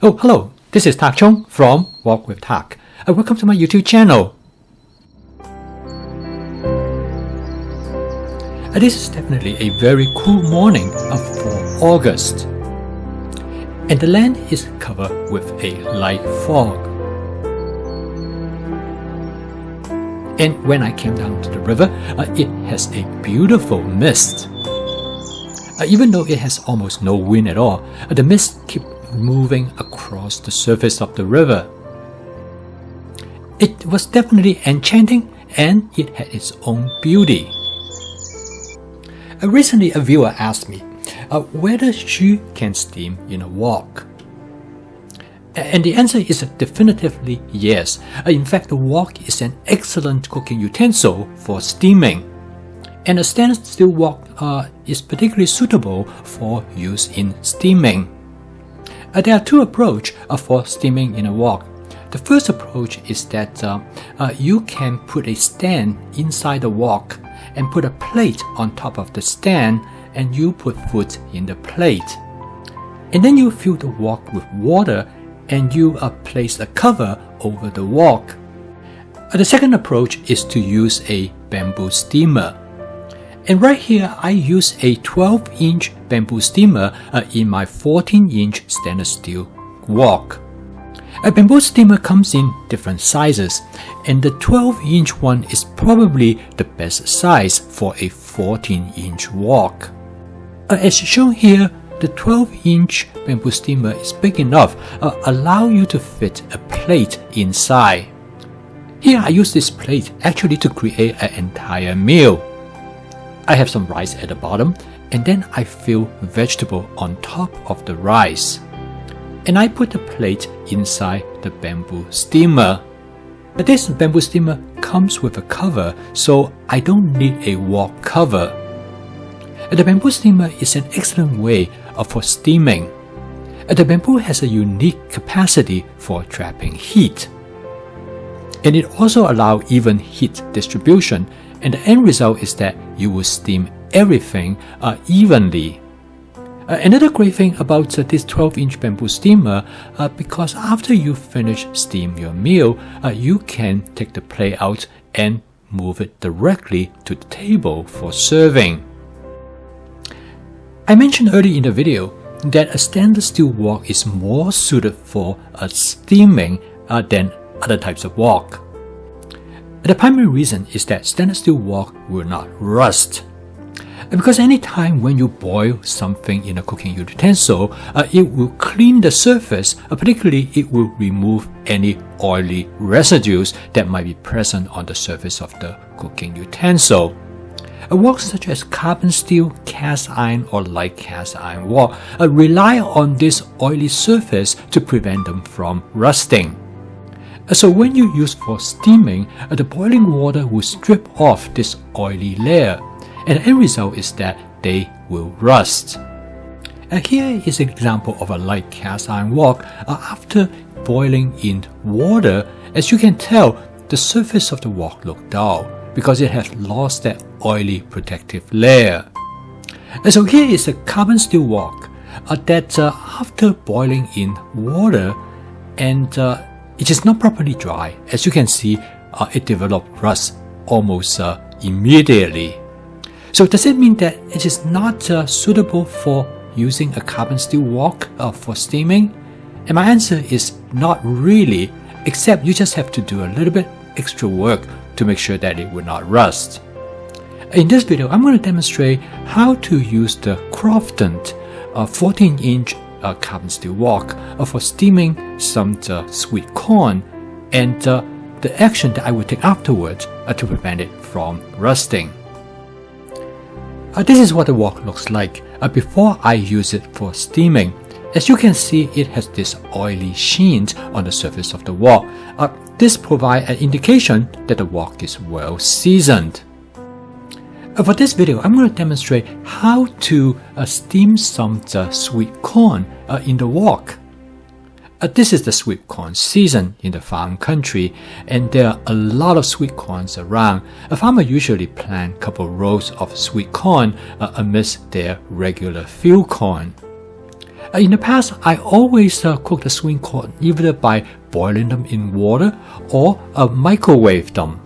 Oh, hello, this is Tak Chung from Walk with Tak. Welcome to my YouTube channel. This is definitely a very cool morning for August. And the land is covered with a light fog. And when I came down to the river, it has a beautiful mist. Even though it has almost no wind at all, the mist keeps moving across the surface of the river. It was definitely enchanting and it had its own beauty. Recently, a viewer asked me whether she can steam in a wok. And the answer is definitively yes. In fact, the wok is an excellent cooking utensil for steaming. And a stainless steel wok is particularly suitable for use in steaming. There are two approaches for steaming in a wok. The first approach is that you can put a stand inside the wok and put a plate on top of the stand, and you put food in the plate. And then you fill the wok with water and you place a cover over the wok. The second approach is to use a bamboo steamer. And right here, I use a 12-inch bamboo steamer in my 14-inch stainless steel wok. A bamboo steamer comes in different sizes, and the 12-inch one is probably the best size for a 14-inch wok. As shown here, the 12-inch bamboo steamer is big enough, allow you to fit a plate inside. Here I use this plate actually to create an entire meal. I have some rice at the bottom, and then I fill vegetable on top of the rice. And I put the plate inside the bamboo steamer. This bamboo steamer comes with a cover, so I don't need a wok cover. The bamboo steamer is an excellent way for steaming. The bamboo has a unique capacity for trapping heat. And it also allows even heat distribution, and the end result is that you will steam everything evenly. Another great thing about this 12-inch bamboo steamer, because after you finish steam your meal, you can take the plate out and move it directly to the table for serving. I mentioned earlier in the video that a stainless steel wok is more suited for steaming than other types of wok. The primary reason is that stainless steel wok will not rust. Because any time when you boil something in a cooking utensil, it will clean the surface, particularly it will remove any oily residues that might be present on the surface of the cooking utensil. Woks such as carbon steel, cast iron, or light cast iron wok rely on this oily surface to prevent them from rusting. So when you use for steaming, the boiling water will strip off this oily layer, and the end result is that they will rust. Here is an example of a light cast iron wok after boiling in water. As you can tell, the surface of the wok looks dull because it has lost that oily protective layer. So here is a carbon steel wok that after boiling in water and it is not properly dry. As you can see, it developed rust almost immediately. So does it mean that it is not suitable for using a carbon steel wok for steaming? And my answer is not really, except you just have to do a little bit extra work to make sure that it will not rust. In this video, I'm going to demonstrate how to use the Crofton 14-inch carbon steel wok for steaming some sweet corn and the action that I will take afterwards to prevent it from rusting. This is what the wok looks like before I use it for steaming. As you can see, it has this oily sheen on the surface of the wok. This provides an indication that the wok is well seasoned. For this video, I'm going to demonstrate how to steam some sweet corn in the wok. This is the sweet corn season in the farm country, and there are a lot of sweet corns around. A farmer usually plant a couple rows of sweet corn amidst their regular field corn. In the past, I always cooked the sweet corn either by boiling them in water or microwave them.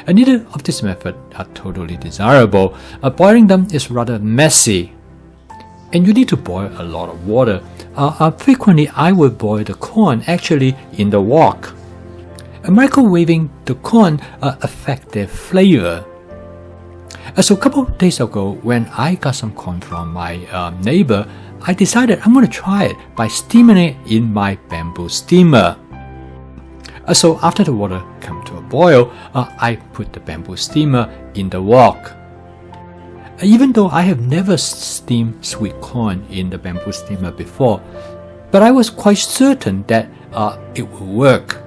Neither of these methods are totally desirable. Boiling them is rather messy, and you need to boil a lot of water. Frequently, I would boil the corn actually in the wok. Microwaving the corn affects their flavor. So a couple of days ago, when I got some corn from my neighbor, I decided I'm going to try it by steaming it in my bamboo steamer. So after the water comes to a boil, I put the bamboo steamer in the wok. Even though I have never steamed sweet corn in the bamboo steamer before, but I was quite certain that it will work.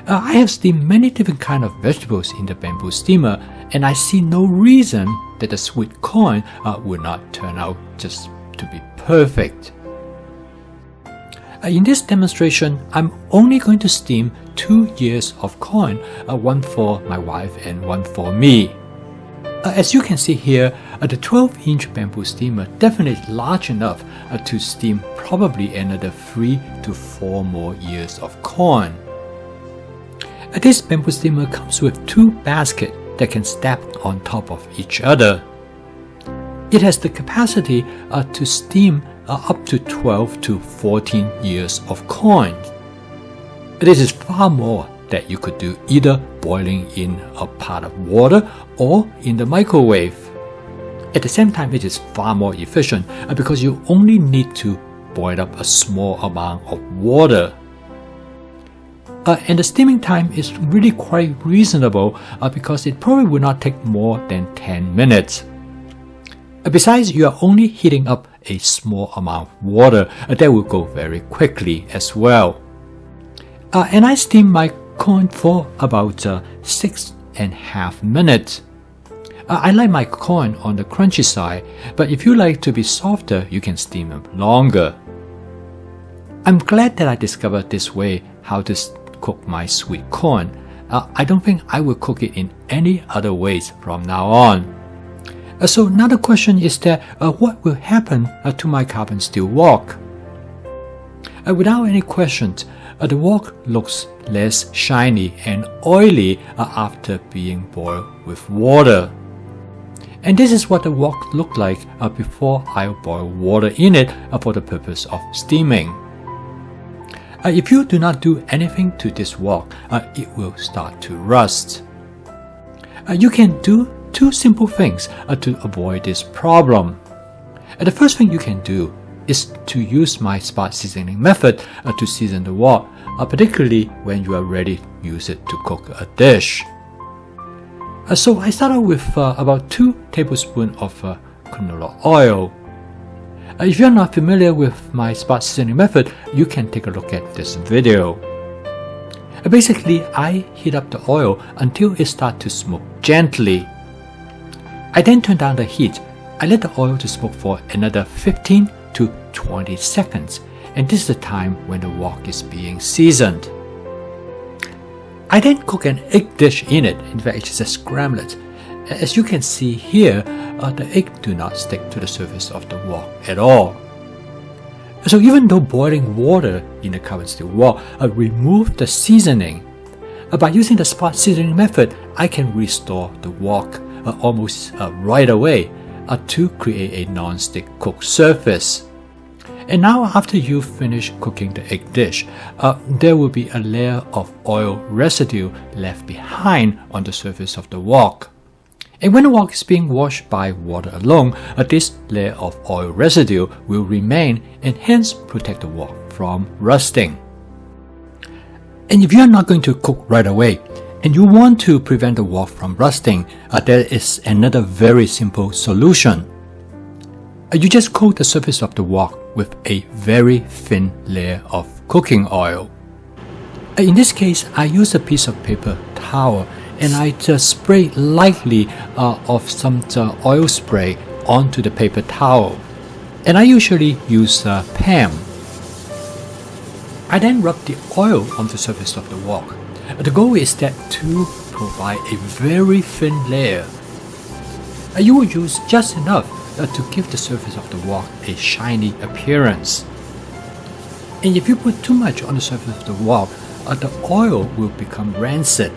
I have steamed many different kinds of vegetables in the bamboo steamer, and I see no reason that the sweet corn would not turn out just to be perfect. In this demonstration, I'm only going to steam 2 ears of corn, one for my wife and one for me. As you can see here, the 12-inch bamboo steamer definitely is large enough to steam probably another 3 to 4 more ears of corn. This bamboo steamer comes with 2 baskets that can stack on top of each other. It has the capacity to steam up to 12 to 14 ears of corn. This is far more that you could do either boiling in a pot of water or in the microwave. At the same time, it is far more efficient because you only need to boil up a small amount of water. And the steaming time is really quite reasonable because it probably will not take more than 10 minutes. Besides, you are only heating up a small amount of water that will go very quickly as well. And I steam my corn for about 6.5 minutes. I like my corn on the crunchy side, but if you like to be softer, you can steam them longer. I'm glad that I discovered this way how to cook my sweet corn. I don't think I will cook it in any other ways from now on. So now the question is that what will happen to my carbon steel wok? Without any questions, the wok looks less shiny and oily after being boiled with water. And this is what the wok looked like before I boiled water in it for the purpose of steaming. If you do not do anything to this wok, it will start to rust. You can do 2 simple things to avoid this problem. The first thing you can do is to use my spot seasoning method to season the wok, particularly when you are ready to use it to cook a dish. So I started with about 2 tablespoons of canola oil. If you are not familiar with my spot seasoning method, you can take a look at this video. Basically, I heat up the oil until it starts to smoke gently. I then turn down the heat. I let the oil to smoke for another 15 to 20 seconds, and this is the time when the wok is being seasoned. I then cook an egg dish in it. In fact, it's a scrambled. As you can see here, the egg do not stick to the surface of the wok at all. So even though boiling water in the carbon steel wok remove the seasoning, by using the spot seasoning method, I can restore the wok almost right away to create a non-stick cooked surface. And now after you finish cooking the egg dish, there will be a layer of oil residue left behind on the surface of the wok. And when the wok is being washed by water alone, this layer of oil residue will remain and hence protect the wok from rusting. And if you are not going to cook right away, and you want to prevent the wok from rusting, there is another very simple solution. You just coat the surface of the wok with a very thin layer of cooking oil. In this case, I use a piece of paper towel and I just spray lightly of some oil spray onto the paper towel. And I usually use Pam. I then rub the oil on the surface of the wok. The goal is that to provide a very thin layer. You will use just enough to give the surface of the wok a shiny appearance. And if you put too much on the surface of the wok, the oil will become rancid.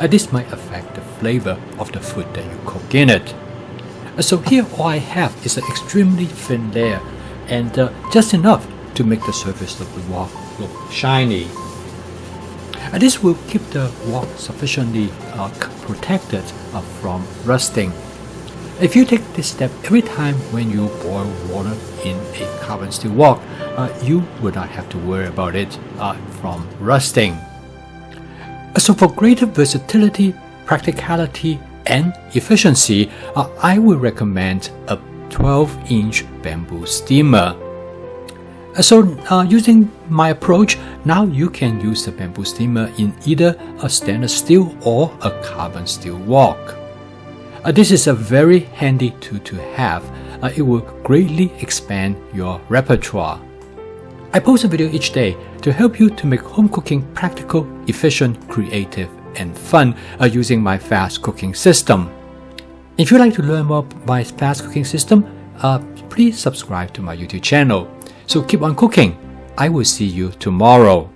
This might affect the flavor of the food that you cook in it. So here all I have is an extremely thin layer and just enough to make the surface of the wok look shiny. This will keep the wok sufficiently protected from rusting. If you take this step every time when you boil water in a carbon steel wok, you would not have to worry about it from rusting. So for greater versatility, practicality, and efficiency, I would recommend a 12-inch bamboo steamer. So using my approach, now you can use the bamboo steamer in either a stainless steel or a carbon steel wok. This is a very handy tool to have. It will greatly expand your repertoire. I post a video each day to help you to make home cooking practical, efficient, creative, and fun using my fast cooking system. If you'd like to learn more about my fast cooking system, please subscribe to my YouTube channel. So keep on cooking. I will see you tomorrow.